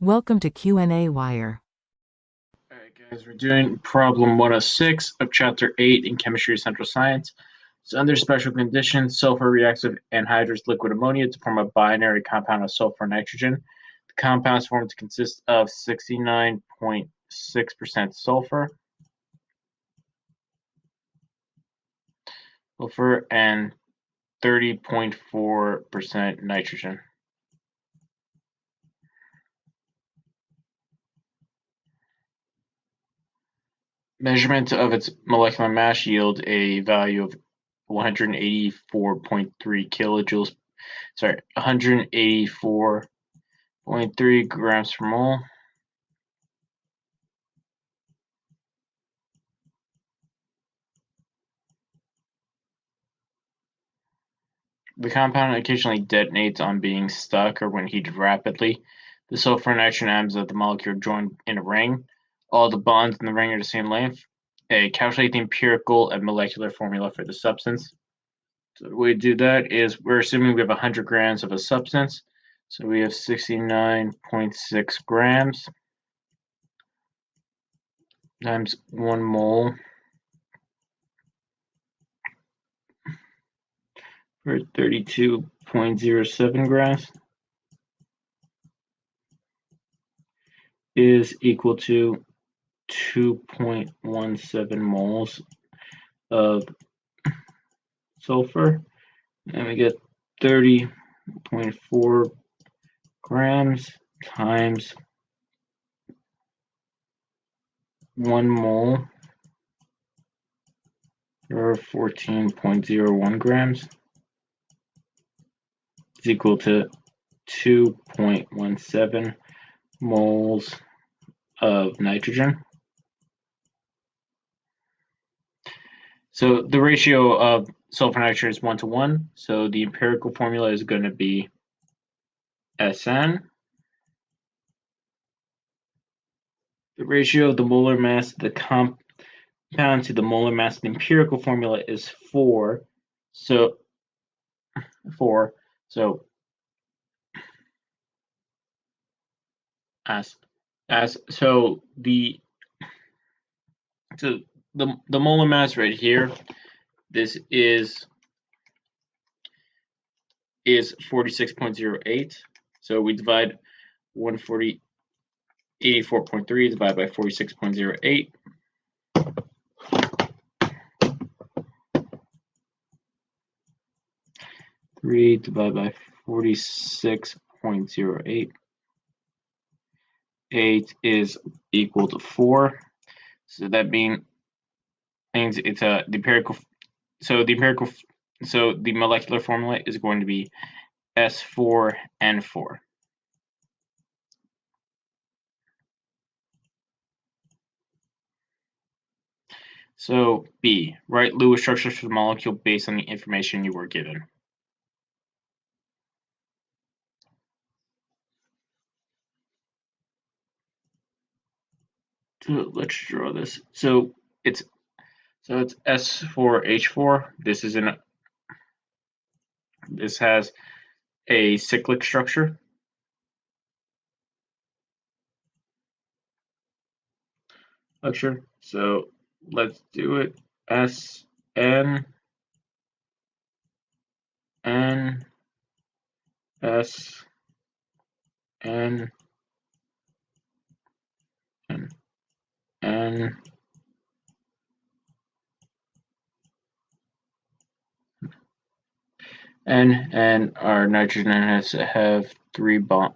Welcome to qnawire. Alright guys, we're doing problem 106 of chapter 8 in Chemistry Essential Science. So under special conditions, sulfur reacts with anhydrous liquid ammonia to form a binary compound of sulfur and nitrogen. The compound is formed to consist of 69.6% sulfur and 30.4% nitrogen. Measurement of its molecular mass yield a value of 184.3 kilojoules. 184.3 grams per mole. The compound occasionally detonates on being stuck or when heated rapidly. The sulfur and nitrogen atoms of the molecule are joined in a ring. All the bonds in the ring are the same length. Calculate the empirical and molecular formula for the substance. So the way to do that is we're assuming we have 100 grams of a substance. So we have 69.6 grams times 1 mole for 32.07 grams is equal to 2.17 moles of sulfur, and we get 30.4 grams times 1 mole, or 14.01 grams, is equal to 2.17 moles of nitrogen. So the ratio of sulfur and nitrogen is 1 to 1. So the empirical formula is going to be Sn. The ratio of the molar mass of the compound to the molar mass of the empirical formula is 4. So the molar mass right here, this is 46.08. So we divide 184.3 divided by 46.08. 3 divided by 46.08. 8 is equal to 4. So that means it's the empirical. So the molecular formula is going to be S4N4. So B, write Lewis structures for the molecule based on the information you were given. So let's draw this. So it's S4H4. This has a cyclic structure. So let's do it. S N N S N N N N, and our nitrogen has to have three bonds.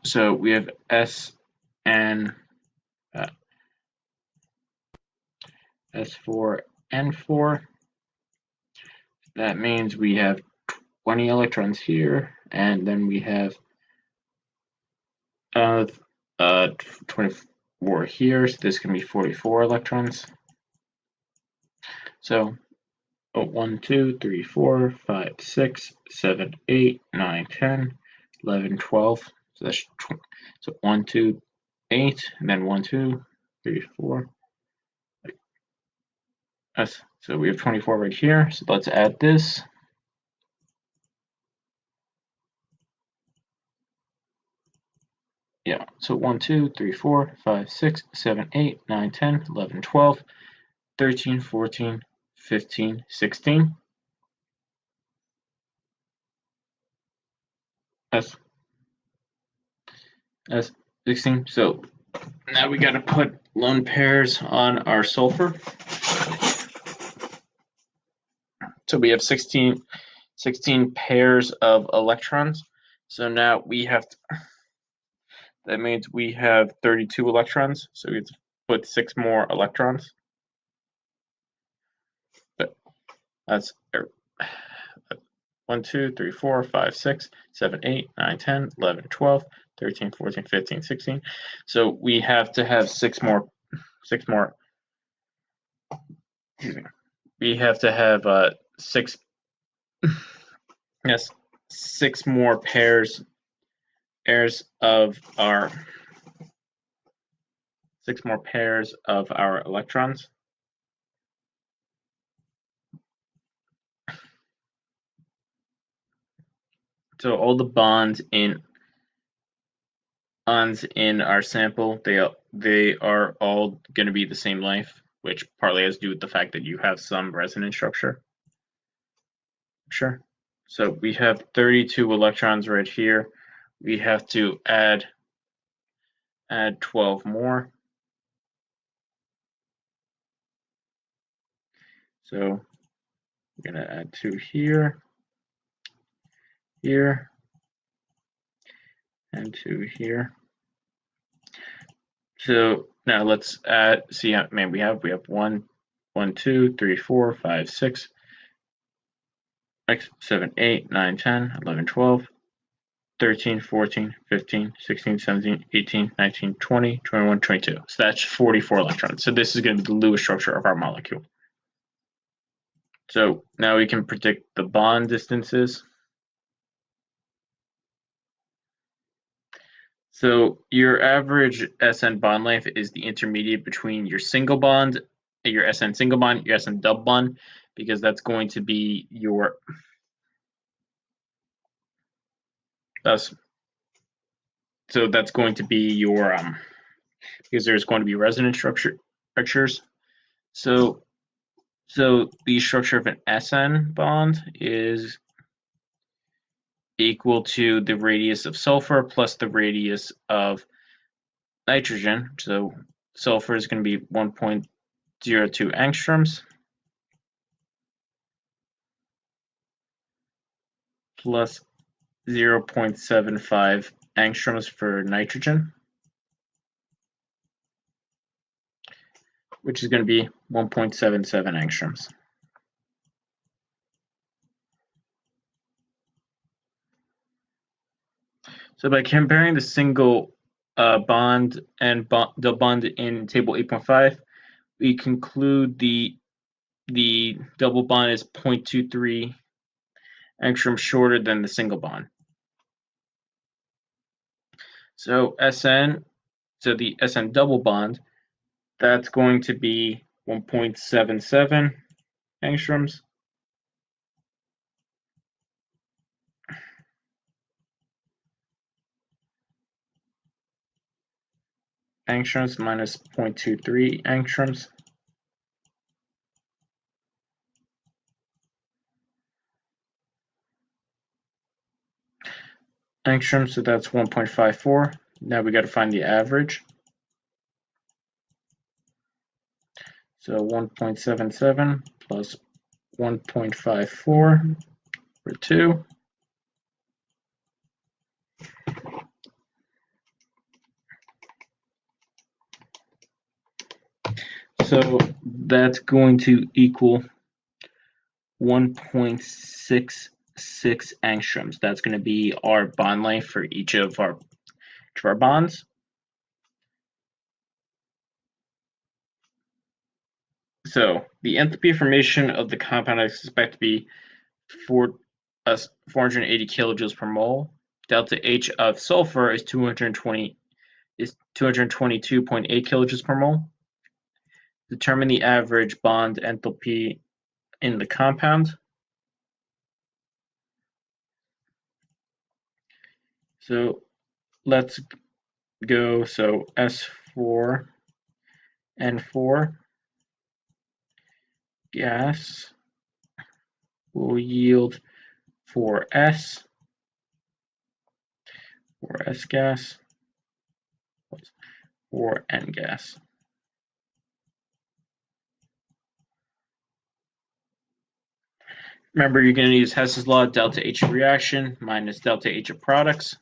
So we have S4N4. That means we have 20 electrons here, and then we have 24 here. So this can be 44 electrons. So 1, 2, 3, 4, 5, 6, 7, 8, 9, 10, 11, 12. So that's 1, 2, 8, and then 1, 2, 3, 4. So we have 24 right here. So let's add this. Yeah, so 1, 2, 3, 4, 5, 6, 7, 8, 9, 10, 11, 12, 13, 14, 15, 16. That's 16. So now we got to put lone pairs on our sulfur. So we have 16 pairs of electrons. So now we have to, that means we have 32 electrons. So we have to put 6 more electrons. But that's 1, 2, 3, 4, 5, 6, 7, 8, 9, 10, 11, 12, 13, 14, 15, 16. So we have to have 6 more. We have to have 6 more pairs of our 6 more pairs of our electrons. So all the bonds in our sample, they are all going to be the same length, which partly has to do with the fact that you have some resonance structure. Sure. So we have 32 electrons right here. We have to add 12 more. So we're going to add 2 here, and 2 here. So now let's see how many we have. We have 1, 2, 3, 4, 5, 6, 7, 8, 9, 10, 11, 12, 13, 14, 15, 16, 17, 18, 19, 20, 21, 22. So that's 44 electrons. So this is going to be the Lewis structure of our molecule. So now we can predict the bond distances. So your average SN bond length is the intermediate between your single bond, your SN single bond, your SN double bond, because that's going to be your because there's going to be resonance structures. So the structure of an SN bond is equal to the radius of sulfur plus the radius of nitrogen. So sulfur is going to be 1.02 angstroms plus 0.75 angstroms for nitrogen, which is going to be 1.77 angstroms. So by comparing the single bond and the bond in table 8.5, we conclude the double bond is 0.23 angstroms shorter than the single bond. So the SN double bond, that's going to be 1.77 angstroms. Angstroms minus 0.23 angstroms. Angstroms, so that's 1.54. Now we got to find the average. So 1.77 plus 1.54 for 2. So that's going to equal 1.66 angstroms. That's going to be our bond length for each of our bonds. So the enthalpy of formation of the compound I expect to be 480 kilojoules per mole. Delta H of sulfur is 222.8 kilojoules per mole. Determine the average bond enthalpy in the compound. So let's go. So S4N4 gas will yield 4S gas plus 4N gas. Remember, you're going to use Hess's law. Delta H of reaction minus delta H of products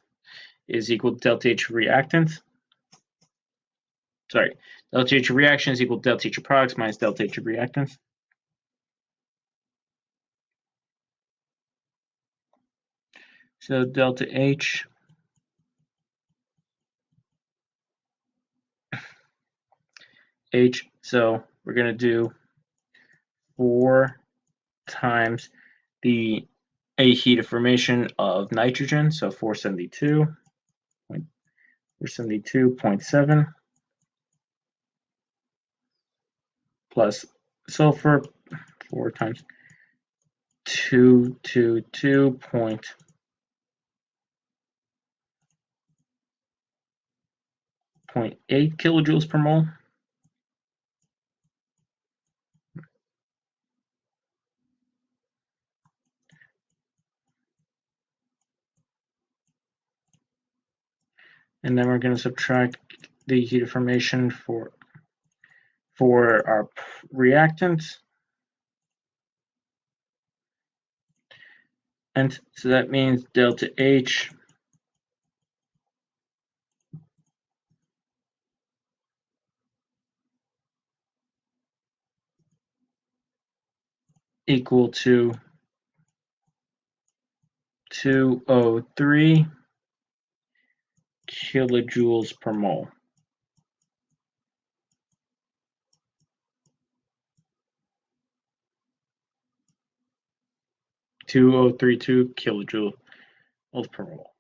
is equal to delta H of reactants. Sorry, delta H of reaction is equal to delta H of products minus delta H of reactants. So delta H so we're going to do 4 times the A heat of formation of nitrogen, so 472.7 plus sulfur 4 times 222.8 kilojoules per mole. And then we're going to subtract the heat of formation for our reactants. And so that means delta H equal to 203 kilojoules per mole. 2032 kilojoules per mole.